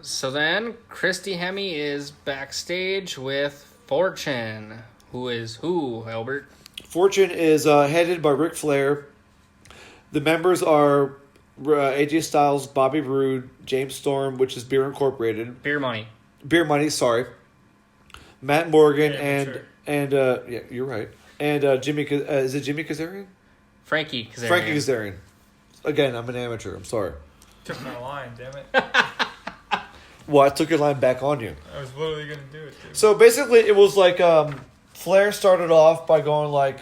So then, Christy Hemme is backstage with Fortune. Who is who, Albert? Fortune is headed by Ric Flair. The members are AJ Styles, Bobby Roode, James Storm, which is Beer Incorporated. Beer Money. Beer Money, sorry. Matt Morgan sure. and yeah, you're right. And Jimmy, is it Jimmy Kazarian? Frankie Kazarian. Frankie Kazarian. Again, I'm an amateur. I'm sorry. Took my line, damn it. Well, I took your line back on you. I was literally going to do it, dude. So basically, it was like Flair started off by going like,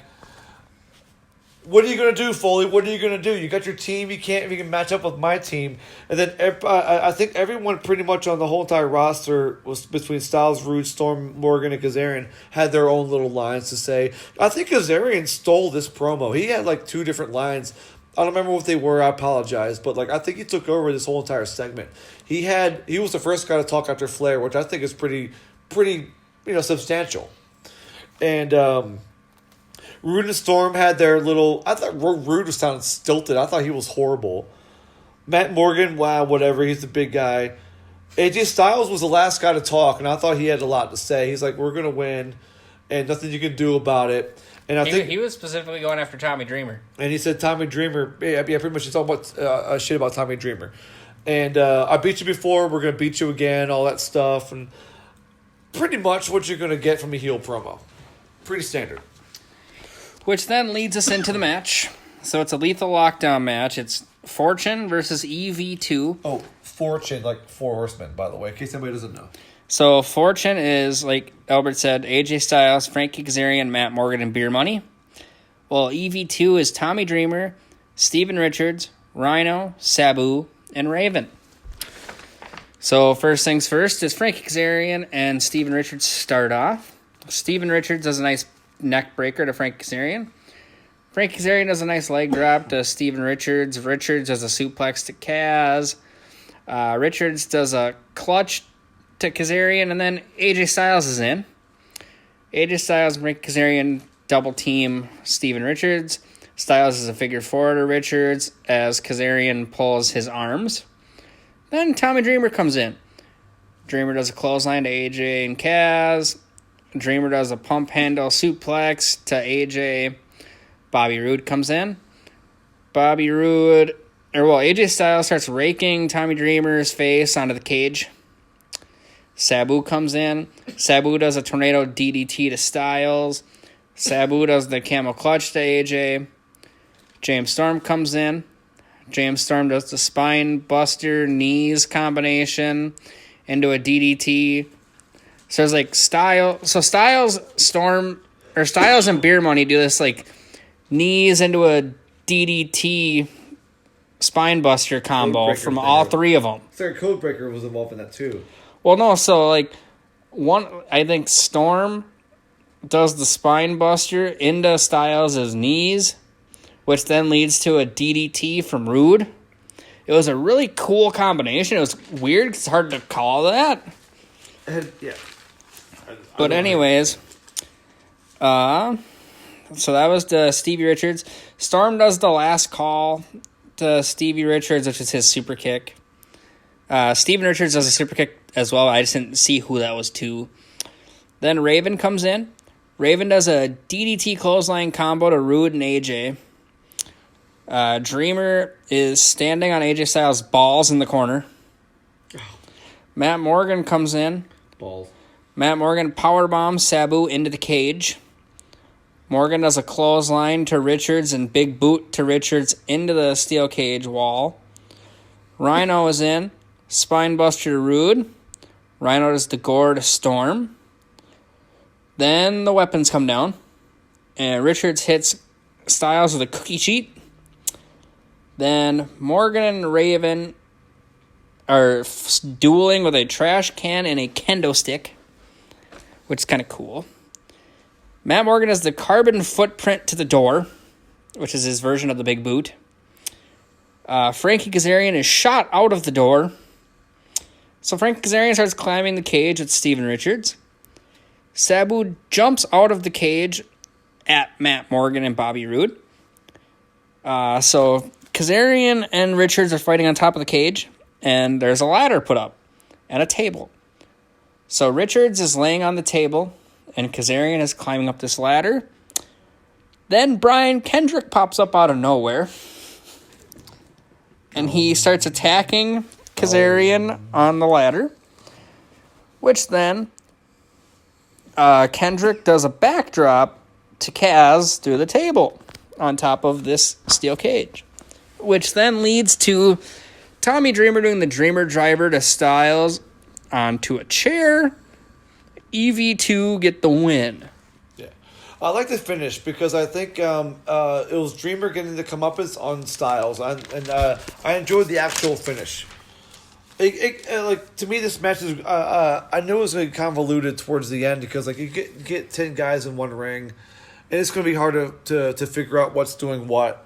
"What are you going to do, Foley? What are you going to do? You got your team. You can't even match up with my team." And then I think everyone pretty much on the whole entire roster was between Styles, Roode, Storm, Morgan, and Kazarian had their own little lines to say. I think Kazarian stole this promo. He had like 2 different lines. I don't remember what they were. I apologize, but like I think he took over this whole entire segment. He was the first guy to talk after Flair, which I think is pretty substantial. And Roode and Storm had their little. I thought Roode was sounding stilted. I thought he was horrible. Matt Morgan, wow, whatever. He's the big guy. AJ Styles was the last guy to talk, and I thought he had a lot to say. He's like, "We're gonna win, and nothing you can do about it." And I think he was specifically going after Tommy Dreamer. And he said, "Tommy Dreamer." Yeah, pretty much he's talking about shit about Tommy Dreamer. And I beat you before. We're gonna beat you again. All that stuff, and pretty much what you're gonna get from a heel promo. Pretty standard. Which then leads us into the match. So it's a lethal lockdown match. It's Fortune versus EV2. Oh, Fortune, like 4 horsemen, by the way, in case anybody doesn't know. So Fortune is, like Albert said, AJ Styles, Frankie Kazarian, Matt Morgan, and Beer Money. Well, EV2 is Tommy Dreamer, Steven Richards, Rhino, Sabu, and Raven. So first things first is Frankie Kazarian and Steven Richards start off. Steven Richards does a nice neck breaker to Frankie Kazarian. Frankie Kazarian does a nice leg drop to Steven Richards. Richards does a suplex to Kaz. Richards does a clutch to Kazarian, and then AJ Styles is in. AJ Styles and Frankie Kazarian double team Steven Richards. Styles is a figure 4 to Richards as Kazarian pulls his arms. Then Tommy Dreamer comes in. Dreamer does a clothesline to AJ and Kaz. Dreamer does a pump handle suplex to AJ. Bobby Roode comes in. AJ Styles starts raking Tommy Dreamer's face onto the cage. Sabu comes in. Sabu does a tornado DDT to Styles. Sabu does the camel clutch to AJ. James Storm comes in. James Storm does the spine buster knees combination into a DDT. So it's like Styles and Beer Money do this like knees into a DDT spine buster combo from all 3 of them. Sorry, Codebreaker was involved in that too. Well, no, so like I think Storm does the spine buster into Styles' knees, which then leads to a DDT from Roode. It was a really cool combination. It was weird. It's hard to call that. Yeah. But anyways, so that was the Stevie Richards. Storm does the last call to Stevie Richards, which is his super kick. Steven Richards does a super kick as well. I just didn't see who that was to. Then Raven comes in. Raven does a DDT clothesline combo to Roode and AJ. Dreamer is standing on AJ Styles' balls in the corner. Matt Morgan comes in. Balls. Matt Morgan powerbombs Sabu into the cage. Morgan does a clothesline to Richards and big boot to Richards into the steel cage wall. Rhino is in. Spinebuster to Roode. Rhino does the gore to Storm. Then the weapons come down. And Richards hits Styles with a cookie sheet. Then Morgan and Raven are dueling with a trash can and a kendo stick, which is kind of cool. Matt Morgan has the carbon footprint to the door, which is his version of the big boot. Frankie Kazarian is shot out of the door. So Frankie Kazarian starts climbing the cage with Steven Richards. Sabu jumps out of the cage at Matt Morgan and Bobby Roode. So Kazarian and Richards are fighting on top of the cage, and there's a ladder put up. and a table. So Richards is laying on the table, and Kazarian is climbing up this ladder. Then Brian Kendrick pops up out of nowhere, and he starts attacking Kazarian on the ladder, which then Kendrick does a backdrop to Kaz through the table on top of this steel cage, which then leads to Tommy Dreamer doing the Dreamer Driver to Styles onto a chair. EV2 get the win. Yeah, I like the finish because I think it was Dreamer getting the comeuppance on Styles, and I enjoyed the actual finish. Like to me, this match is. I know it was like convoluted towards the end because like you get 10 guys in one ring, and it's going to be hard to figure out what's doing what.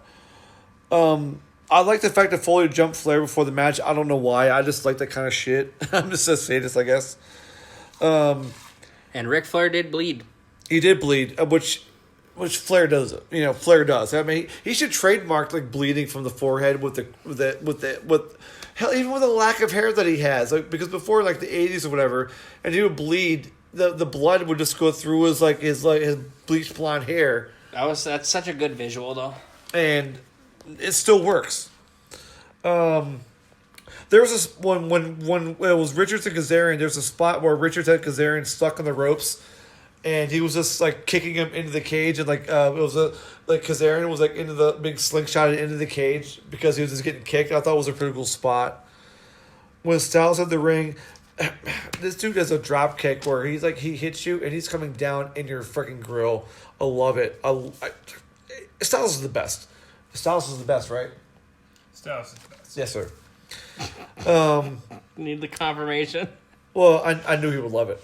I like the fact that Foley jumped Flair before the match. I don't know why. I just like that kind of shit. I'm just a sadist, I guess. And Ric Flair did bleed. He did bleed, which Flair does. Flair does. I mean, he should trademark like bleeding from the forehead with hell, even with the lack of hair that he has. Like because before like the 80s or whatever, and he would bleed, the blood would just go through his bleached blonde hair. That's such a good visual though. And it still works. There was this when it was Richards and Kazarian. There's a spot where Richards had Kazarian stuck on the ropes, and he was just like kicking him into the cage, and it was Kazarian was like into the big slingshot into the cage because he was just getting kicked. I thought it was a pretty cool spot. When Styles had the ring, this dude does a drop kick where he hits you and he's coming down in your freaking grill. I love it. Styles is the best. Styles is the best, right? Styles is the best. Yes, sir. Need the confirmation. Well, I knew he would love it.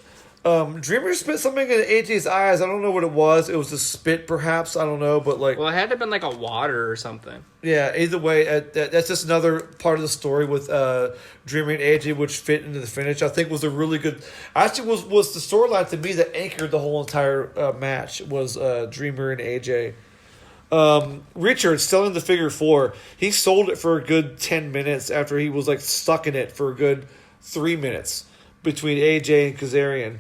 Dreamer spit something in AJ's eyes. I don't know what it was. It was a spit, perhaps. I don't know, but like. Well, it had to have been like a water or something. Yeah. Either way, that's just another part of the story with Dreamer and AJ, which fit into the finish. I think was a really good. Actually, was the storyline to me that anchored the whole entire match was Dreamer and AJ. Richard selling the figure 4. He sold it for a good 10 minutes after he was like stuck in it for a good 3 minutes between AJ and Kazarian.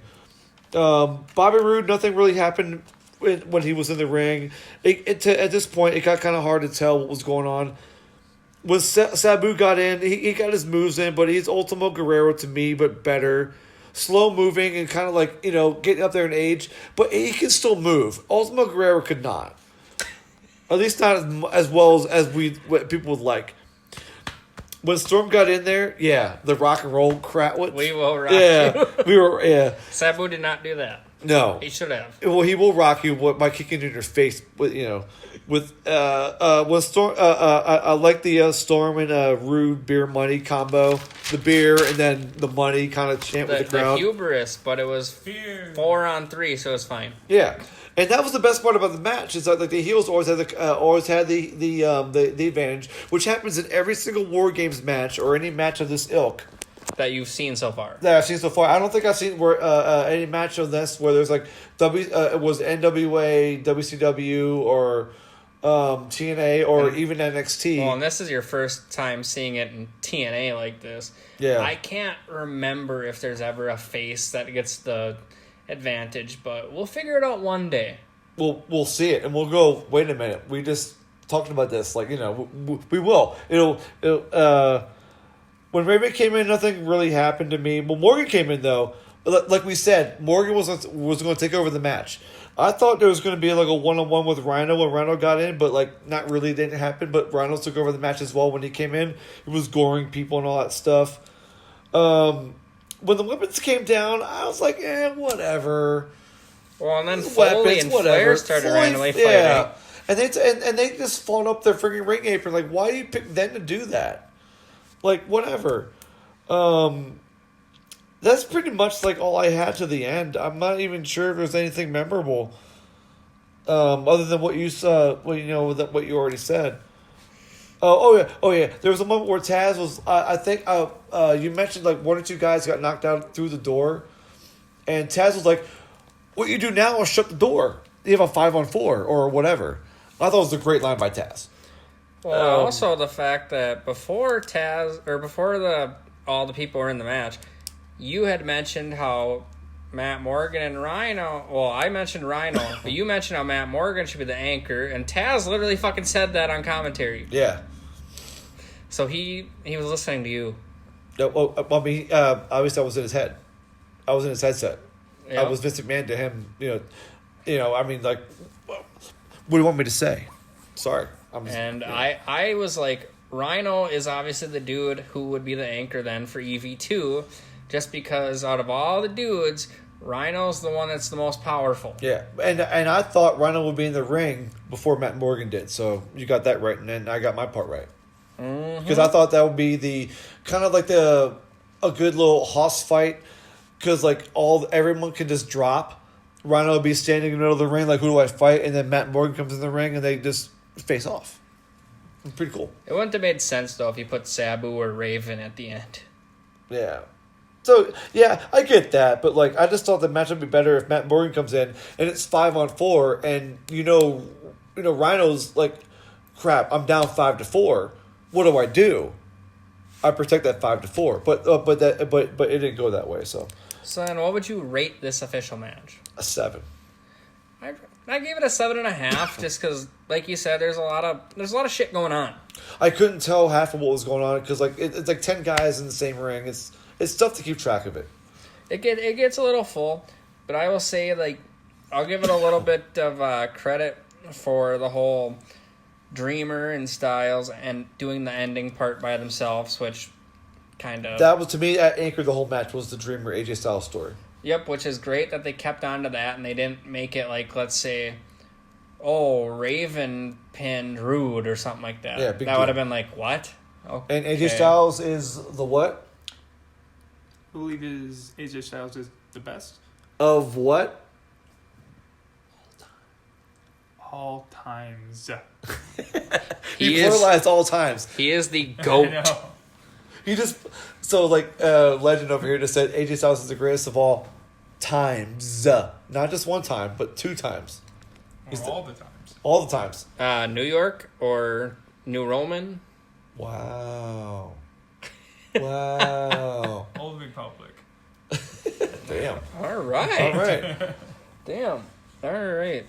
Bobby Roode, nothing really happened when he was in the ring. At this point, it got kind of hard to tell what was going on. When Sabu got in, he got his moves in, but he's Ultimo Guerrero to me, but better. Slow moving and kind of like, getting up there in age, but he can still move. Ultimo Guerrero could not. At least not as well as what people would like. When Storm got in there, yeah, the rock and roll crap. We will rock you. Sabu did not do that. No. He should have. Well, he will rock you by kicking in your face. With Storm, I like the Storm and Rude beer money combo. The beer and then the money kind of chant with the crowd. The hubris, but it was 4-on-3, so it's fine. Yeah. And that was the best part about the match. Is that like the heels always had the advantage, which happens in every single War Games match or any match of this ilk that you've seen so far. That I've seen so far. I don't think I've seen where any match of this where there's like it was NWA, WCW, or TNA, or even NXT. Well, and this is your first time seeing it in TNA like this. Yeah, I can't remember if there's ever a face that gets the advantage, but we'll figure it out one day. We'll see it, and we'll go. Wait a minute, we just talked about this. Like we will. When Raven came in, nothing really happened to me. When Morgan came in, though, like we said, Morgan was going to take over the match. I thought there was going to be like a one-on-one with Rhino when Rhino got in, but like not really didn't happen. But Rhino took over the match as well when he came in. He was goring people and all that stuff. When the weapons came down, I was like, whatever. Well, and then Foley and Flair started randomly fighting. Yeah. And they just flown up their freaking ring apron. Like, why do you pick them to do that? Like, whatever. That's pretty much like all I had to the end. I'm not even sure if there's anything memorable. Other than what you saw, what you already said. Oh yeah. There was a moment where Taz was. I think you mentioned like one or two guys got knocked out through the door, and Taz was like, "What you do now is shut the door. You have a 5-on-4 or whatever." I thought it was a great line by Taz. Well, also the fact that before all the people were in the match, you had mentioned how Matt Morgan and Rhino. Well, I mentioned Rhino, but you mentioned how Matt Morgan should be the anchor, and Taz literally fucking said that on commentary. Yeah. So he was listening to you. No, well, I mean, obviously I was in his head. I was in his headset. Yeah. I was Vince McMahon to him. I mean, like, what do you want me to say? Sorry. I was like, Rhino is obviously the dude who would be the anchor then for EV2, just because out of all the dudes, Rhino's the one that's the most powerful. Yeah, and I thought Rhino would be in the ring before Matt Morgan did, so you got that right, and then I got my part right. Because I thought that would be the kind of like a good little hoss fight, because like everyone can just drop. Rhino would be standing in the middle of the ring, like, who do I fight? And then Matt Morgan comes in the ring, and they just face off. Pretty cool. It wouldn't have made sense, though, if you put Sabu or Raven at the end. Yeah. So, yeah, I get that, but, like, I just thought the match would be better if Matt Morgan comes in, and it's 5-on-4, and, Rhino's like, crap, I'm down 5-4. What do I do? I protect that 5-4, but it didn't go that way, so. So then what would you rate this official match? A 7. I gave it a 7.5, just because, like you said, there's a lot of shit going on. I couldn't tell half of what was going on because like it's like 10 guys in the same ring. It's tough to keep track of it. It gets a little full, but I will say, like, I'll give it a little bit of credit for the whole Dreamer and Styles and doing the ending part by themselves, which kind of... That was, to me, that anchored the whole match, was the Dreamer AJ Styles story. Yep, which is great that they kept on to that and they didn't make it like, let's say, Raven pinned Rude or something like that. Yeah, that would have been like, what? Okay. And AJ Styles is the what? I believe AJ Styles is the best. Of what? All times. He pluralized all times. He is the GOAT. I know. He just... So, like, Legend over here just said AJ Styles is the greatest of all times. Not just one time, but 2 times. All the times. All the times. New York or New Roman? Wow. Wow. Old Republic. Damn. All right. All right. Damn. All right.